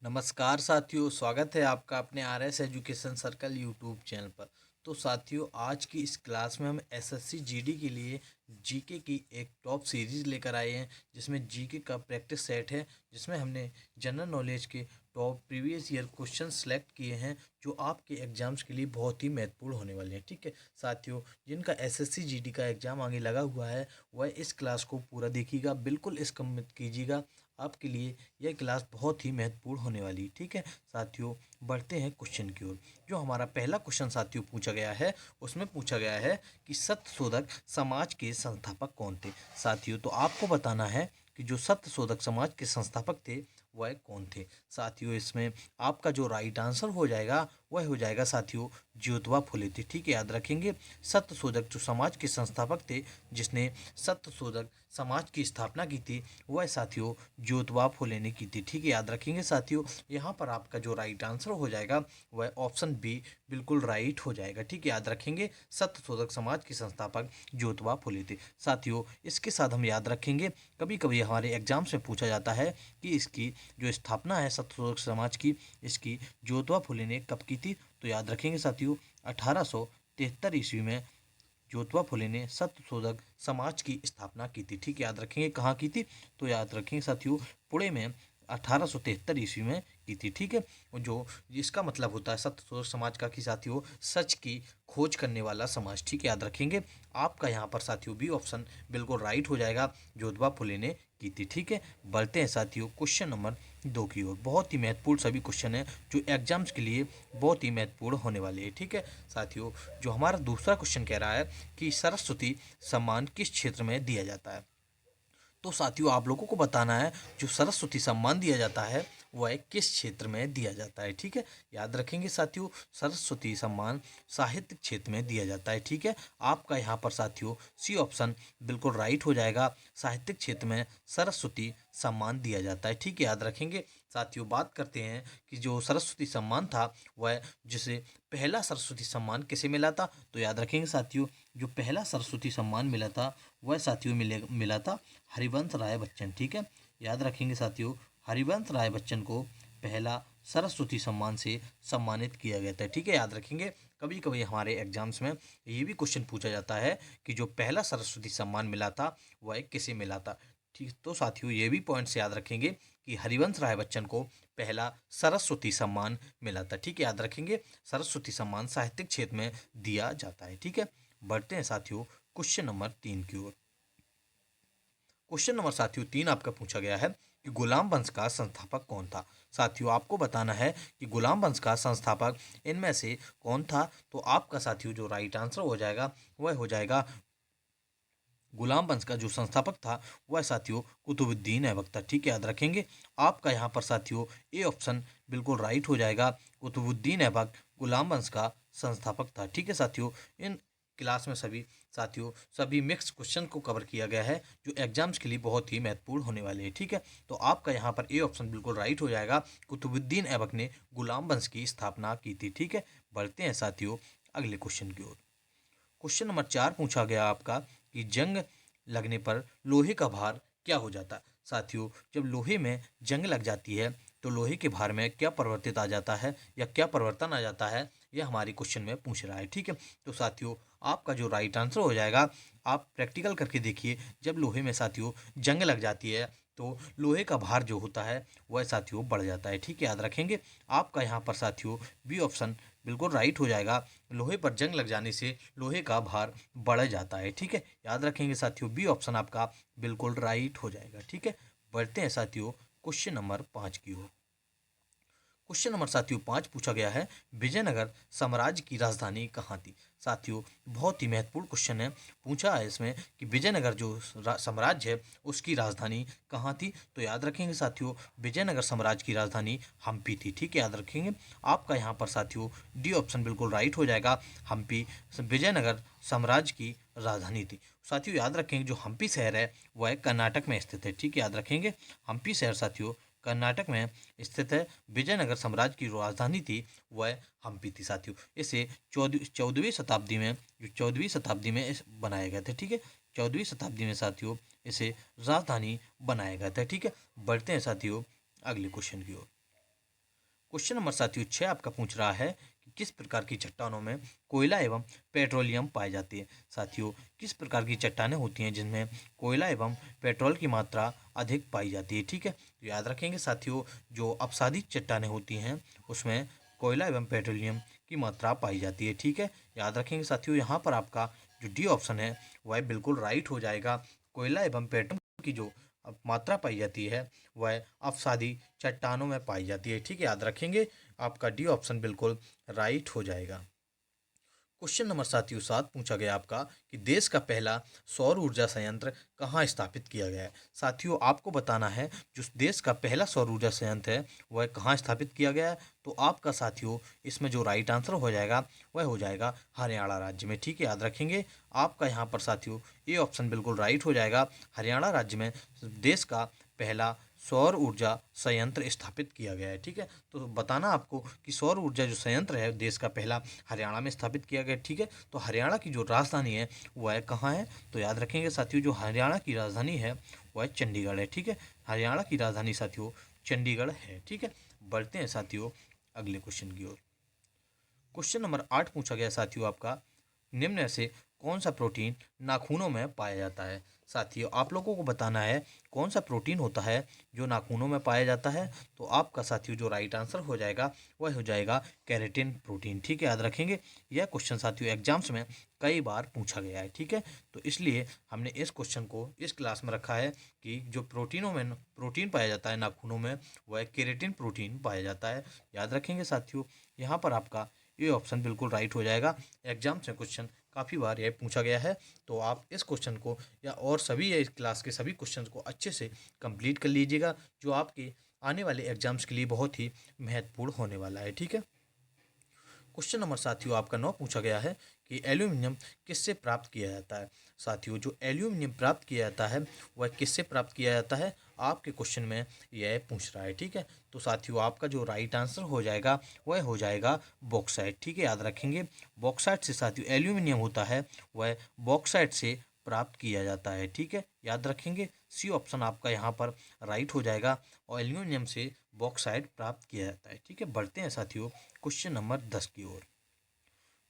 नमस्कार साथियों, स्वागत है आपका अपने R S education circle YouTube channel पर। तो साथियों, आज की इस क्लास में हम एसएससी जीडी के लिए जीके की एक टॉप सीरीज़ लेकर आए हैं, जिसमें जीके का प्रैक्टिस सेट है, जिसमें हमने जनरल नॉलेज के top previous year question select किए हैं, जो आपके एग्जाम्स के लिए बहुत ही महत्वपूर्ण होने वाले हैं। ठीक है साथियों, जिनका एसएससी जीडी का एग्ज़ाम आगे लगा हुआ है वह इस क्लास को पूरा देखिएगा, बिल्कुल स्किप मत कीजिएगा। आपके लिए यह क्लास बहुत ही महत्वपूर्ण होने वाली है। ठीक है साथियों, बढ़ते हैं क्वेश्चन की ओर। जो हमारा पहला क्वेश्चन साथियों पूछा गया है, उसमें पूछा गया है कि सत्यशोधक समाज के संस्थापक कौन थे। साथियों, तो आपको बताना है कि जो सत्यशोधक समाज के संस्थापक थे वह कौन थे। साथियों, इसमें आपका जो राइट आंसर हो जाएगा वह हो जाएगा साथियों ज्योतिबा फुले थे। ठीक है, याद रखेंगे। सत्यशोधक जो समाज के संस्थापक थे, जिसने सत्यशोधक समाज की स्थापना की थी, वह साथियों ज्योतिबा फुले ने की थी। ठीक है, याद रखेंगे साथियों। यहाँ पर आपका जो राइट आंसर हो जाएगा वह ऑप्शन बी बिल्कुल राइट हो जाएगा। ठीक है, याद रखेंगे। सत्यशोधक समाज के संस्थापक ज्योतिबा फुले थे। साथियों, इसके साथ हम याद रखेंगे, कभी कभी हमारे एग्जाम्स में पूछा जाता है कि इसकी जो स्थापना है सत्यशोधक समाज की, इसकी ज्योतिबा फुले ने कब की थी। तो याद रखेंगे साथियों, 1873 ईस्वी में ज्योतिबा फुले ने सत्यशोधक समाज की स्थापना की थी। ठीक है, याद रखेंगे कहाँ की थी। तो याद रखेंगे साथियों, पुणे में 1873 ईस्वी में की थी। ठीक है, जो इसका मतलब होता है सत्यशोधक समाज का कि साथियों सच की खोज करने वाला समाज। ठीक है, याद रखेंगे। आपका यहाँ पर साथियों बी ऑप्शन बिल्कुल राइट हो जाएगा, ज्योतिबा फुले ने की थी। ठीक है, बढ़ते हैं साथियों क्वेश्चन नंबर 2 की ओर। बहुत ही महत्वपूर्ण सभी क्वेश्चन हैं, जो एग्जाम्स के लिए बहुत ही महत्वपूर्ण होने वाले हैं। ठीक है साथियों, जो हमारा दूसरा क्वेश्चन कह रहा है कि सरस्वती सम्मान किस क्षेत्र में दिया जाता है। तो साथियों, आप लोगों को बताना है जो सरस्वती सम्मान दिया जाता है वह किस क्षेत्र में दिया जाता है। ठीक है, याद रखेंगे साथियों, सरस्वती सम्मान साहित्य क्षेत्र में दिया जाता है। ठीक है, आपका यहाँ पर साथियों सी ऑप्शन बिल्कुल राइट हो जाएगा, साहित्यिक क्षेत्र में सरस्वती सम्मान दिया जाता है। ठीक है, याद रखेंगे साथियों। बात करते हैं कि जो सरस्वती सम्मान था वह जिसे पहला सरस्वती सम्मान किसे मिला था। तो याद रखेंगे साथियों, जो पहला सरस्वती सम्मान मिला था वह साथियों मिला था हरिवंश राय बच्चन। ठीक है, याद रखेंगे साथियों, हरिवंश राय बच्चन को पहला सरस्वती सम्मान से सम्मानित किया गया था। ठीक है, याद रखेंगे। कभी कभी हमारे एग्जाम्स में ये भी क्वेश्चन पूछा जाता है कि जो पहला सरस्वती सम्मान मिला था वह किसे मिला था। ठीक, तो साथियों ये भी पॉइंट्स याद रखेंगे कि हरिवंश राय बच्चन को पहला सरस्वती सम्मान मिला था। ठीक है, याद रखेंगे। सरस्वती सम्मान साहित्यिक क्षेत्र में दिया जाता है। ठीक है, बढ़ते हैं साथियों क्वेश्चन नंबर 3 की ओर। क्वेश्चन नंबर साथियों 3 आपका पूछा गया है कि गुलाम वंश का संस्थापक कौन था। साथियों, आपको बताना है कि गुलाम वंश का संस्थापक इनमें से कौन था। तो आपका साथियों जो राइट आंसर हो जाएगा वह हो जाएगा, गुलाम वंश का जो संस्थापक था वह साथियों कुतुबुद्दीन ऐबक था। ठीक है, याद रखेंगे। आपका यहाँ पर साथियों ए ऑप्शन बिल्कुल राइट हो जाएगा, कुतुबुद्दीन ऐबक गुलाम वंश का संस्थापक था। ठीक है साथियों, इन क्लास में सभी मिक्स क्वेश्चन को कवर किया गया है, जो एग्जाम्स के लिए बहुत ही महत्वपूर्ण होने वाले हैं। ठीक है, तो आपका यहाँ पर ए ऑप्शन बिल्कुल राइट हो जाएगा, कुतुबुद्दीन ऐबक ने गुलाम वंश की स्थापना की थी। ठीक है, बढ़ते हैं साथियों अगले क्वेश्चन की ओर। क्वेश्चन नंबर 4 पूछा गया आपका कि जंग लगने पर लोहे का भार क्या हो जाता है। साथियों, जब लोहे में जंग लग जाती है तो लोहे के भार में क्या परिवर्तित आ जाता है या क्या परिवर्तन आ जाता है, यह हमारी क्वेश्चन में पूछ रहा है। ठीक है, तो साथियों आपका जो राइट आंसर हो जाएगा, आप प्रैक्टिकल करके देखिए। जब लोहे में साथियों जंग लग जाती है तो लोहे का भार जो होता है वह साथियों बढ़ जाता है। ठीक है, याद रखेंगे। आपका यहाँ पर साथियों बी ऑप्शन बिल्कुल राइट हो जाएगा, लोहे पर जंग लग जाने से लोहे का भार बढ़ जाता है। ठीक है, याद रखेंगे साथियों, बी ऑप्शन आपका बिल्कुल राइट हो जाएगा। ठीक है, बढ़ते हैं साथियों क्वेश्चन नंबर 5 की ओर। क्वेश्चन नंबर साथियों 5 पूछा गया है, विजयनगर साम्राज्य की राजधानी कहाँ थी। साथियों, बहुत ही महत्वपूर्ण क्वेश्चन है, पूछा है इसमें कि विजयनगर जो साम्राज्य है उसकी राजधानी कहाँ थी। तो याद रखेंगे साथियों, विजयनगर साम्राज्य की राजधानी हम्पी थी। ठीक है, याद रखेंगे। आपका यहाँ पर साथियों डी ऑप्शन बिल्कुल राइट हो जाएगा, हम्पी विजयनगर साम्राज्य की राजधानी थी। साथियों याद रखेंगे, जो हम्पी शहर है वह कर्नाटक में स्थित है। ठीक है, याद रखेंगे। हम्पी शहर साथियों कर्नाटक में स्थित है। विजयनगर साम्राज्य की राजधानी थी वह हम्पी थी। साथियों, इसे चौदहवीं शताब्दी में बनाया गया था। ठीक है, 14वीं शताब्दी में साथियों इसे राजधानी बनाया गया था। ठीक है, बढ़ते हैं साथियों अगले क्वेश्चन की ओर। क्वेश्चन नंबर साथियों 6 आपका पूछ रहा है कि किस प्रकार की चट्टानों में कोयला एवं पेट्रोलियम पाई जाती है। साथियों, किस प्रकार की चट्टानें होती हैं जिनमें कोयला एवं पेट्रोल की मात्रा अधिक पाई जाती है। ठीक है, तो याद रखेंगे साथियों, जो अपसादित चट्टानें होती हैं उसमें कोयला एवं पेट्रोलियम की मात्रा पाई जाती है। ठीक है, याद रखेंगे साथियों, यहाँ पर आपका जो डी ऑप्शन है वह बिल्कुल राइट हो जाएगा। कोयला एवं पेट्रोल की जो मात्रा पाई जाती है वह अपसादी चट्टानों में पाई जाती है। ठीक है, याद रखेंगे, आपका डी ऑप्शन बिल्कुल राइट हो जाएगा। क्वेश्चन नंबर साथियों 7 पूछा गया आपका कि देश का पहला सौर ऊर्जा संयंत्र कहाँ स्थापित किया गया है। साथियों, आपको बताना है जो देश का पहला सौर ऊर्जा संयंत्र है वह कहाँ स्थापित किया गया है। तो आपका साथियों इसमें जो राइट आंसर हो जाएगा वह हो जाएगा हरियाणा राज्य में। ठीक है, याद रखेंगे, आपका यहाँ पर साथियों ये ऑप्शन बिल्कुल राइट हो जाएगा। हरियाणा राज्य में देश का पहला सौर ऊर्जा संयंत्र स्थापित किया गया है। ठीक है, तो बताना आपको कि सौर ऊर्जा जो संयंत्र है देश का पहला हरियाणा में स्थापित किया गया। ठीक है, तो हरियाणा की जो राजधानी है वह कहाँ है। तो याद रखेंगे साथियों, जो हरियाणा की राजधानी है वह चंडीगढ़ है। ठीक है, हरियाणा की राजधानी साथियों चंडीगढ़ है। ठीक है, बढ़ते हैं साथियों अगले क्वेश्चन की ओर। क्वेश्चन नंबर 8 पूछा गया साथियों आपका, निम्न में से कौन सा प्रोटीन नाखूनों में पाया जाता है। साथियों, आप लोगों को बताना है कौन सा प्रोटीन होता है जो नाखूनों में पाया जाता है। तो आपका साथियों जो राइट आंसर हो जाएगा वह हो जाएगा केराटिन प्रोटीन। ठीक है, याद रखेंगे, यह क्वेश्चन साथियों एग्जाम्स में कई बार पूछा गया है। ठीक है, तो इसलिए हमने इस क्वेश्चन को इस क्लास में रखा है कि जो प्रोटीनों में प्रोटीन पाया जाता है नाखूनों में वह केराटिन प्रोटीन पाया जाता है। याद रखेंगे साथियों, यहाँ पर आपका ये ऑप्शन बिल्कुल राइट हो जाएगा। एग्जाम से क्वेश्चन काफ़ी बार यह पूछा गया है, तो आप इस क्वेश्चन को या और सभी इस क्लास के सभी क्वेश्चंस को अच्छे से कंप्लीट कर लीजिएगा, जो आपके आने वाले एग्जाम्स के लिए बहुत ही महत्वपूर्ण होने वाला है। ठीक है, क्वेश्चन नंबर साथियों आपका 9 पूछा गया है कि एल्यूमिनियम किससे प्राप्त किया जाता है। साथियों, जो एल्यूमिनियम प्राप्त किया जाता है वह किससे प्राप्त किया जाता है, आपके क्वेश्चन में यह पूछ रहा है। ठीक है, तो साथियों आपका जो राइट आंसर हो जाएगा वह हो जाएगा बॉक्साइट। ठीक है, याद रखेंगे, बॉक्साइट से साथियों एल्यूमिनियम होता है वह बॉक्साइट से प्राप्त किया जाता है। ठीक है, याद रखेंगे, सी ऑप्शन आपका यहाँ पर राइट हो जाएगा और एल्यूमिनियम से बॉक्साइट प्राप्त किया जाता है। ठीक है, बढ़ते हैं साथियों क्वेश्चन नंबर 10 की ओर।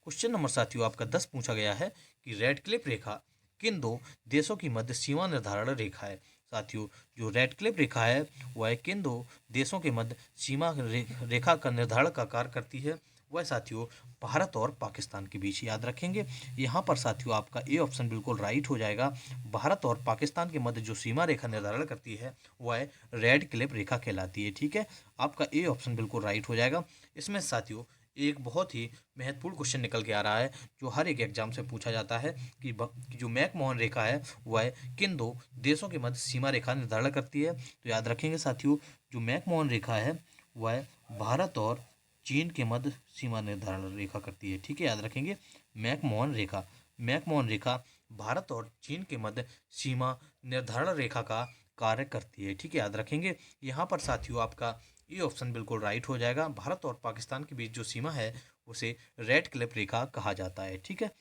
क्वेश्चन नंबर साथियों आपका 10 पूछा गया है कि रेड क्लिफ रेखा किन दो देशों की मध्य सीमा निर्धारण रेखा है। साथियों, जो रेड क्लिफ रेखा है वह किन दो देशों के मध्य सीमा रेखा का निर्धारण का कार्य करती है। वह साथियों भारत और पाकिस्तान के बीच। याद रखेंगे, यहाँ पर साथियों आपका ए ऑप्शन बिल्कुल राइट हो जाएगा। भारत और पाकिस्तान के मध्य जो सीमा रेखा निर्धारण करती है वह रेड क्लिफ रेखा कहलाती है। ठीक है, आपका ए ऑप्शन बिल्कुल राइट हो जाएगा। इसमें साथियों एक बहुत ही महत्वपूर्ण क्वेश्चन निकल के आ रहा है जो हर एक एग्जाम से पूछा जाता है कि जो मैकमोहन रेखा है वह किन दो देशों के मध्य सीमा रेखा निर्धारण करती है। तो याद रखेंगे साथियों, जो मैकमोहन रेखा है वह भारत और चीन के मध्य सीमा निर्धारण रेखा करती है। ठीक है, याद रखेंगे, मैकमोहन रेखा भारत और चीन के मध्य सीमा निर्धारण रेखा का कार्य करती है। ठीक है, याद रखेंगे, यहाँ पर साथियों आपका ये ऑप्शन बिल्कुल राइट हो जाएगा। भारत और पाकिस्तान के बीच जो सीमा है उसे रेड क्लिफ रेखा कहा जाता है। ठीक है,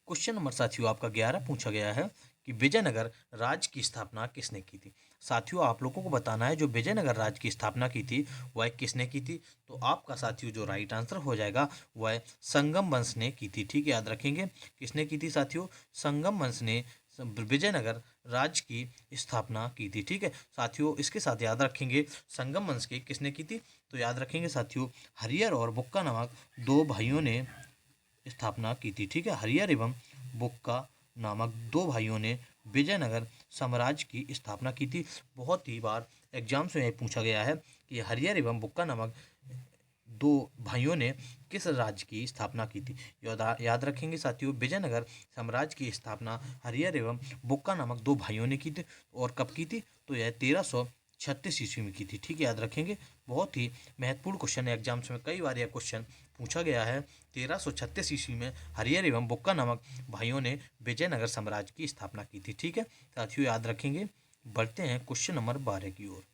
क्वेश्चन नंबर साथियों आपका 11 पूछा गया है कि विजयनगर राज्य की स्थापना किसने की थी। साथियों, आप लोगों को बताना है जो विजयनगर राज्य की स्थापना की थी वह किसने की थी। तो आपका साथियों जो राइट आंसर हो जाएगा वह संगम वंश ने की थी। ठीक है, याद रखेंगे, किसने की थी साथियों, संगम वंश ने विजयनगर राज्य की स्थापना की थी। ठीक है साथियों, इसके साथ याद रखेंगे संगम वंश की किसने की थी। तो याद रखेंगे साथियों, हरियर और बुक्का नामक दो भाइयों ने स्थापना की थी। ठीक है, हरियर एवं बुक्का नामक दो भाइयों ने विजयनगर साम्राज्य की स्थापना की थी। बहुत ही बार एग्जाम्स में पूछा गया है कि हरियर एवं बुक्का नामक दो भाइयों ने किस राज्य की स्थापना की थी। याद रखेंगे साथियों, विजयनगर साम्राज्य की स्थापना हरियर एवं बुक्का नामक दो भाइयों ने की थी। और कब की थी, तो यह 1336 ईस्वी में की थी। ठीक है, याद रखेंगे, बहुत ही महत्वपूर्ण क्वेश्चन है, एग्जाम्स में कई बार यह क्वेश्चन पूछा गया है। 1336 ईस्वी में हरियर एवं बुक्का नामक भाइयों ने विजयनगर साम्राज्य की स्थापना की थी। ठीक है साथियों, याद रखेंगे। बढ़ते हैं क्वेश्चन नंबर 12 की ओर।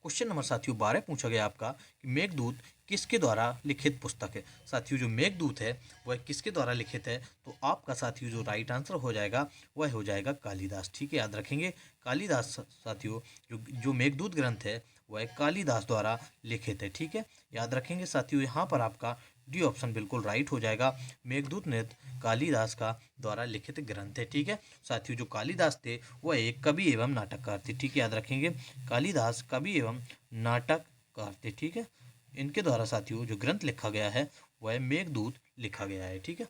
क्वेश्चन नंबर साथियों 12 पूछा गया आपका कि मेघदूत किसके द्वारा लिखित पुस्तक है। साथियों जो मेघदूत है वह किसके द्वारा लिखित है, तो आपका साथियों जो राइट आंसर हो जाएगा वह हो जाएगा कालिदास। ठीक है, याद रखेंगे कालिदास साथियों। जो मेघदूत ग्रंथ है वह कालिदास द्वारा लिखित है। ठीक है, याद रखेंगे साथियों। यहाँ पर आपका डी ऑप्शन बिल्कुल राइट हो जाएगा। मेघदूत नृत्य कालिदास का द्वारा लिखित ग्रंथ है। ठीक है साथियों, जो कालिदास थे वह एक कवि एवं नाटककार थे। ठीक है, याद रखेंगे कालिदास कवि एवं नाटककार थे। ठीक है, इनके द्वारा साथियों जो ग्रंथ लिखा गया है वह मेघदूत लिखा गया है। ठीक है,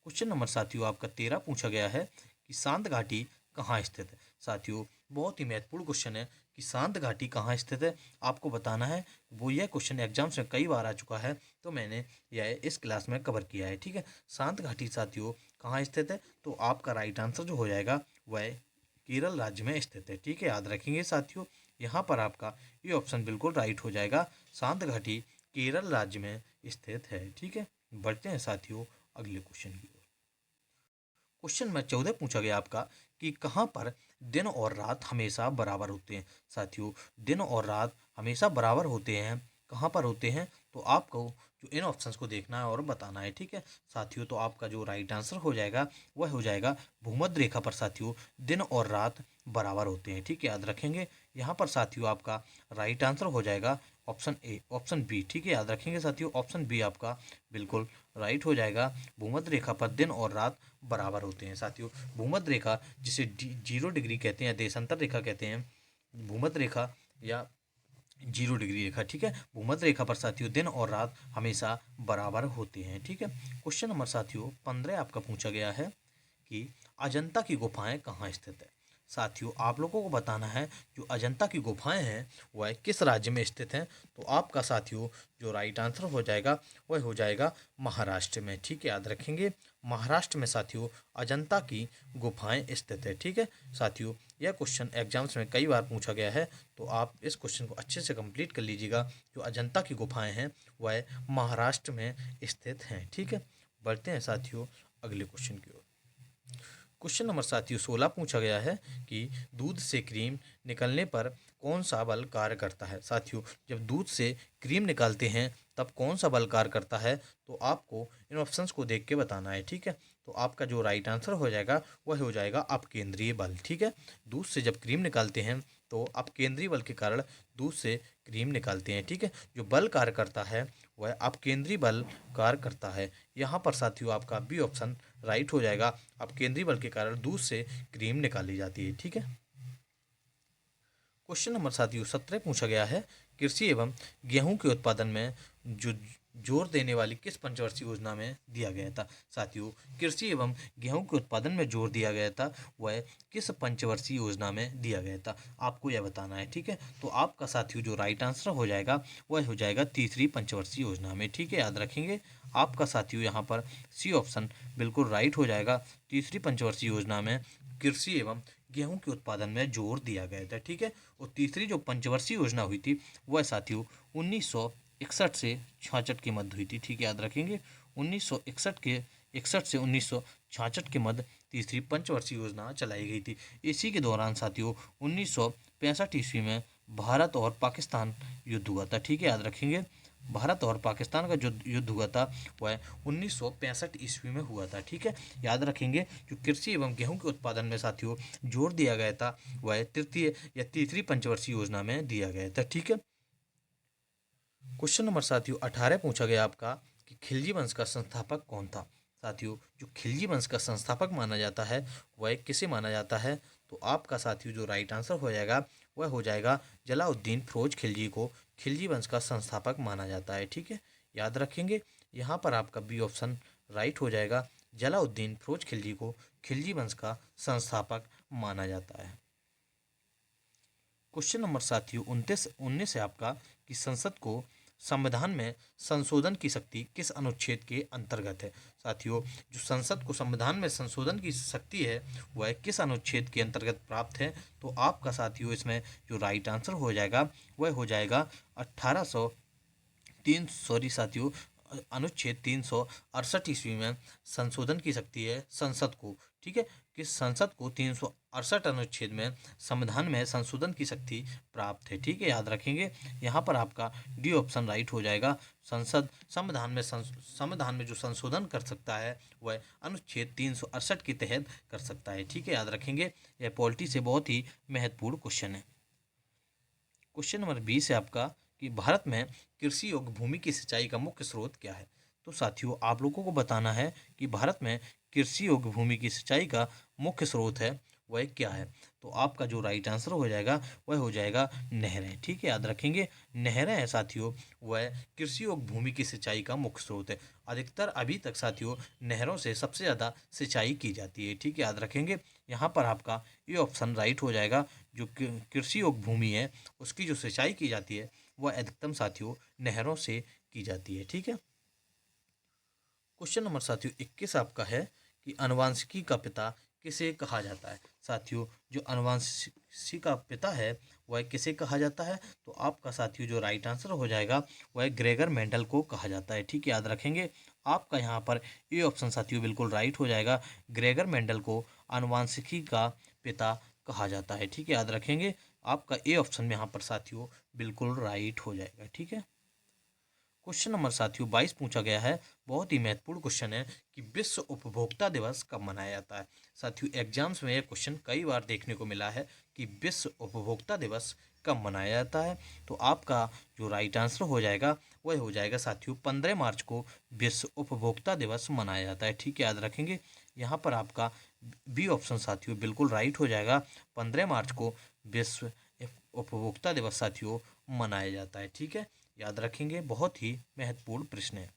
क्वेश्चन नंबर साथियों आपका 13 पूछा गया है कि शांत घाटी कहाँ स्थित है। साथियों बहुत ही महत्वपूर्ण क्वेश्चन है कि शांत घाटी कहाँ स्थित है, आपको बताना है। वो यह क्वेश्चन एग्जाम्स में कई बार आ चुका है, तो मैंने यह इस क्लास में कवर किया है। ठीक है, शांत घाटी साथियों कहाँ स्थित है, तो आपका राइट आंसर जो हो जाएगा वह केरल राज्य में स्थित है। ठीक है, याद रखेंगे साथियों। यहाँ पर आपका ये ऑप्शन बिल्कुल राइट हो जाएगा, शांत घाटी केरल राज्य में स्थित है। ठीक है, बढ़ते हैं साथियों अगले क्वेश्चन की ओर। क्वेश्चन नंबर 14 पूछा गया आपका कि कहाँ पर दिन और रात हमेशा बराबर होते हैं। साथियों दिन और रात हमेशा बराबर होते हैं, कहाँ पर होते हैं, तो आपको जो इन ऑप्शंस को देखना है और बताना है। ठीक है साथियों, तो आपका जो राइट आंसर हो जाएगा वह हो जाएगा भूमध्य रेखा पर साथियों दिन और रात बराबर होते हैं। ठीक है, याद रखेंगे यहाँ पर साथियों आपका राइट आंसर हो जाएगा ऑप्शन ए, ऑप्शन बी। ठीक है, याद रखेंगे साथियों ऑप्शन बी आपका बिल्कुल राइट हो जाएगा। भूमध्य रेखा पर दिन और रात बराबर होते हैं। साथियों भूमध्य रेखा जिसे 0 डिग्री कहते हैं, देशांतर रेखा कहते हैं, भूमध्य रेखा या 0 डिग्री रेखा। ठीक है, भूमध्य रेखा पर साथियों दिन और रात हमेशा बराबर होते हैं। ठीक है, क्वेश्चन नंबर साथियों 15 आपका पूछा गया है कि अजंता की गुफाएं कहाँ स्थित है। साथियों आप लोगों को बताना है जो अजंता की गुफाएं हैं वह किस राज्य में स्थित हैं, तो आपका साथियों जो राइट आंसर हो जाएगा वह हो जाएगा महाराष्ट्र में। ठीक है, याद रखेंगे महाराष्ट्र में साथियों अजंता की गुफाएं स्थित है। ठीक है साथियों, यह क्वेश्चन एग्जाम्स में कई बार पूछा गया है, तो आप इस क्वेश्चन को अच्छे से कंप्लीट कर लीजिएगा। जो अजंता की गुफाएं हैं वह महाराष्ट्र में स्थित हैं। ठीक है, बढ़ते हैं साथियों अगले क्वेश्चन की ओर। क्वेश्चन नंबर साथियों 16 पूछा गया है कि दूध से क्रीम निकलने पर कौन सा बल कार्य करता है। साथियों जब दूध से क्रीम निकालते हैं तब कौन सा बल कार्य करता है, तो आपको इन ऑप्शंस को देख के बताना है। ठीक है, तो आपका जो राइट आंसर हो जाएगा वह हो जाएगा अपकेंद्रीय बल। ठीक है, दूध से जब क्रीम निकालते हैं तो अपकेंद्रीय बल के कारण दूध से क्रीम निकालते हैं। ठीक है, जो बल कार्य करता है वह अपकेंद्रीय बल कार्य करता है। यहाँ पर साथियों आपका बी ऑप्शन राइट हो जाएगा, अपकेंद्रीय बल के कारण दूध से क्रीम निकाली जाती है। ठीक है, क्वेश्चन नंबर साथियों 17 पूछा गया है कृषि एवं गेहूं के उत्पादन में जो जोर देने वाली किस पंचवर्षीय योजना में दिया गया था। साथियों कृषि एवं गेहूं के उत्पादन में जोर दिया गया था वह किस पंचवर्षीय योजना में दिया गया था, आपको यह बताना है। ठीक है, तो आपका साथियों जो राइट आंसर हो जाएगा वह हो जाएगा तीसरी पंचवर्षीय योजना में। ठीक है, याद रखेंगे आपका साथियों यहाँ पर सी ऑप्शन बिल्कुल राइट हो जाएगा। तीसरी पंचवर्षीय योजना में कृषि एवं गेहूं के उत्पादन में जोर दिया गया था। ठीक है, और तीसरी जो पंचवर्षीय योजना हुई थी वह साथियों 1961 से 66 के मध्य हुई थी। ठीक है, याद रखेंगे 1961 से 1966 के मध्य तीसरी पंचवर्षीय योजना चलाई गई थी। इसी के दौरान साथियों 1965 ईस्वी में भारत और पाकिस्तान युद्ध हुआ था। ठीक है, याद रखेंगे भारत और पाकिस्तान का जो युद्ध हुआ था वह 1965 ईस्वी में हुआ था। ठीक है, याद रखेंगे जो कृषि एवं गेहूं के उत्पादन में साथियों जोर दिया गया था वह तृतीय या तीसरी पंचवर्षीय योजना में दिया गया था। ठीक है, क्वेश्चन नंबर साथियों 18 पूछा गया आपका कि खिलजी वंश का संस्थापक कौन था। साथियों जो खिलजी वंश का संस्थापक माना जाता है वह किसे माना जाता है, तो आपका साथियों जो राइट आंसर हो जाएगा वह हो जाएगा जलाउद्दीन फिरोज खिलजी को खिलजी वंश का संस्थापक माना जाता है। ठीक है, याद रखेंगे यहाँ पर आपका बी ऑप्शन राइट हो जाएगा, जलाउद्दीन फिरोज खिलजी को खिलजी वंश का संस्थापक माना जाता है। क्वेश्चन नंबर साथियों 19 है आपका कि संसद को संविधान में संशोधन की शक्ति किस अनुच्छेद के अंतर्गत है। साथियों जो संसद को संविधान में संशोधन की शक्ति है वह किस अनुच्छेद के अंतर्गत प्राप्त है, तो आपका साथियों इसमें जो राइट आंसर हो जाएगा वह हो जाएगा 1803 सॉरी साथियों अनुच्छेद 368 ईस्वी में संशोधन की शक्ति है संसद को। ठीक है, किस संसद को 368 अनुच्छेद में संविधान में संशोधन की शक्ति प्राप्त है? ठीक है, याद रखेंगे। यहाँ पर आपका डी ऑप्शन राइट हो जाएगा। संविधान में जो संशोधन कर सकता है वह अनुच्छेद 368 के तहत कर सकता है। ठीक है, याद रखेंगे। यह पॉलिटी से बहुत ही महत्वपूर्ण क्वेश्चन है। क्वेश्चन नंबर 20 है आपका कि भारत में कृषि योग्य भूमि की सिंचाई का मुख्य स्रोत क्या है? तो साथियों, आप लोगों को बताना है कि भारत में कृषि योग्य भूमि की सिंचाई का मुख्य स्रोत है वह क्या है। तो आपका जो राइट आंसर हो जाएगा वह हो जाएगा नहरें। ठीक है, याद रखेंगे। नहरें हैं साथियों, वह कृषि योग्य भूमि की सिंचाई का मुख्य स्रोत है। अधिकतर अभी तक साथियों नहरों से सबसे ज़्यादा सिंचाई की जाती है। ठीक है, याद रखेंगे। यहाँ पर आपका ये ऑप्शन राइट हो जाएगा। जो कृषि योग्य भूमि है उसकी जो सिंचाई की जाती है वह अधिकतम साथियों नहरों से की जाती है। ठीक है। क्वेश्चन नंबर साथियों 21 आपका है कि अनुवांशिकी का पिता किसे कहा जाता है? साथियों, जो अनुवांशिकी का पिता है वह किसे कहा जाता है? तो आपका साथियों जो राइट आंसर हो जाएगा वह ग्रेगर मेंडल को कहा जाता है। ठीक है, याद रखेंगे। आपका यहाँ पर ये ऑप्शन साथियों बिल्कुल राइट हो जाएगा। ग्रेगर मेंडल को अनुवांशिकी का पिता कहा जाता है। ठीक है, याद रखेंगे। आपका ए ऑप्शन में यहाँ पर साथियों बिल्कुल राइट हो जाएगा। ठीक है। क्वेश्चन नंबर साथियों 22 पूछा गया है। बहुत ही महत्वपूर्ण क्वेश्चन है कि विश्व उपभोक्ता दिवस कब मनाया जाता है? साथियों, एग्जाम्स में यह क्वेश्चन कई बार देखने को मिला है कि विश्व उपभोक्ता दिवस कब मनाया जाता है। तो आपका जो राइट आंसर हो जाएगा वह हो जाएगा साथियों 15 मार्च को विश्व उपभोक्ता दिवस मनाया जाता है। ठीक है, याद रखेंगे। यहाँ पर आपका बी ऑप्शन साथियों बिल्कुल राइट हो जाएगा। 15 मार्च को विश्व उपभोक्ता दिवस साथियों मनाया जाता है। ठीक है, याद रखेंगे। बहुत ही महत्वपूर्ण प्रश्न है।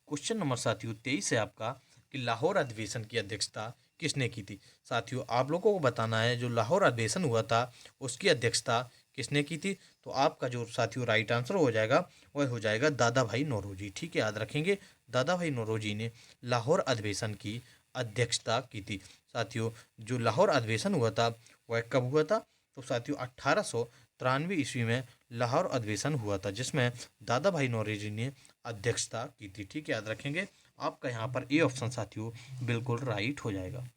क्वेश्चन नंबर साथियों 23 है आपका कि लाहौर अधिवेशन की अध्यक्षता किसने की थी? साथियों, आप लोगों को बताना है जो लाहौर अधिवेशन हुआ था उसकी अध्यक्षता किसने की थी। तो आपका जो साथियों राइट आंसर हो जाएगा वह हो जाएगा दादा भाई नौरोजी। ठीक है, याद रखेंगे। दादा भाई नौरोजी ने लाहौर अधिवेशन की अध्यक्षता की थी। साथियों, जो लाहौर अधिवेशन हुआ था वह कब हुआ था? तो साथियों 1893 ईस्वी में लाहौर अधिवेशन हुआ था जिसमें दादा भाई नौरोजी ने अध्यक्षता की थी। ठीक है, याद रखेंगे। आपका यहाँ पर ए ऑप्शन साथियों बिल्कुल राइट हो जाएगा।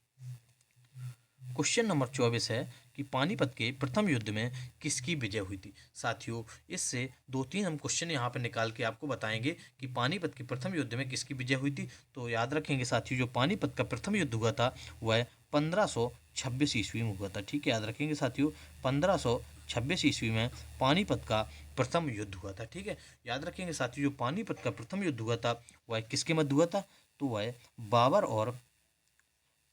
क्वेश्चन नंबर 24 है कि पानीपत के प्रथम युद्ध में किसकी विजय हुई थी? साथियों, इससे 2-3 हम क्वेश्चन यहाँ पर निकाल के आपको बताएंगे कि पानीपत के प्रथम युद्ध में किसकी विजय हुई थी। तो याद रखेंगे साथियों, जो पानीपत का प्रथम युद्ध हुआ था वह 1526 ईस्वी में हुआ था। ठीक है, याद रखेंगे साथियों। 1526 ईस्वी में पानीपत का प्रथम युद्ध हुआ था। ठीक है, याद रखेंगे साथियों। जो पानीपत का प्रथम युद्ध हुआ था वह किसके मध्य हुआ था? तो वह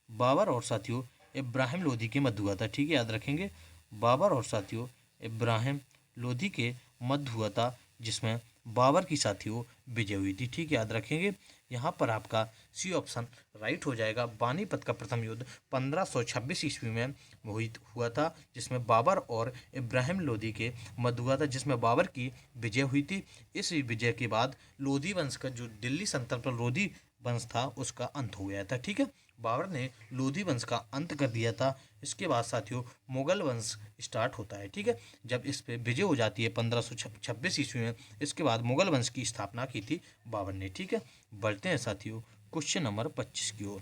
बाबर और साथियों इब्राहिम लोधी के मध्य हुआ था। ठीक है, याद रखेंगे। बाबर और साथियों इब्राहिम लोधी के मध्य हुआ था जिसमें बाबर की साथियों विजय हुई थी। ठीक है, याद रखेंगे। यहाँ पर आपका सी ऑप्शन राइट हो जाएगा। पानीपत का प्रथम युद्ध 1526 ईस्वी में हुआ था जिसमें बाबर और इब्राहिम लोधी के मध्य हुआ था जिसमें बाबर की विजय हुई थी। इस विजय के बाद लोधी वंश का जो दिल्ली सल्तनत पर लोधी वंश था उसका अंत हो गया था। ठीक है, बाबर ने लोधी वंश का अंत कर दिया था। इसके बाद साथियों मुगल वंश स्टार्ट होता है। ठीक है, जब इस पे विजय हो जाती है 1526 ईस्वी में, इसके बाद मुगल वंश की स्थापना की थी बाबर ने। ठीक है, बढ़ते हैं साथियों क्वेश्चन नंबर 25 की ओर।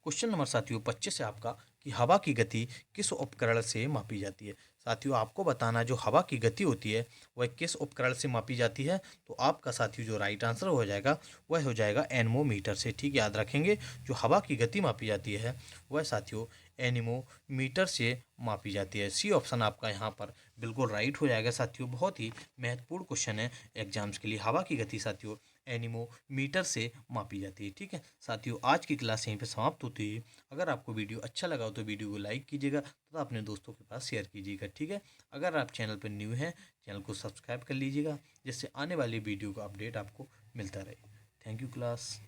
क्वेश्चन नंबर साथियों 25 है आपका कि हवा की गति किस उपकरण से मापी जाती है? साथियों, आपको बताना जो हवा की गति होती है वह किस उपकरण से मापी जाती है। तो आपका साथियों जो राइट आंसर हो जाएगा वह हो जाएगा एनेमोमीटर से। ठीक, याद रखेंगे। जो हवा की गति मापी जाती है वह साथियों एनेमोमीटर से मापी जाती है। सी ऑप्शन आपका यहाँ पर बिल्कुल राइट हो जाएगा साथियों। बहुत ही महत्वपूर्ण क्वेश्चन है एग्जाम्स के लिए। हवा की गति साथियों एनीमोमीटर से मापी जाती है। ठीक है साथियों, आज की क्लास यहीं पे समाप्त होती है। अगर आपको वीडियो अच्छा लगा हो तो वीडियो को लाइक कीजिएगा तथा अपने दोस्तों के पास शेयर कीजिएगा। ठीक है, अगर आप चैनल पर न्यू हैं चैनल को सब्सक्राइब कर लीजिएगा जिससे आने वाली वीडियो का अपडेट आपको मिलता रहे। Thank you class.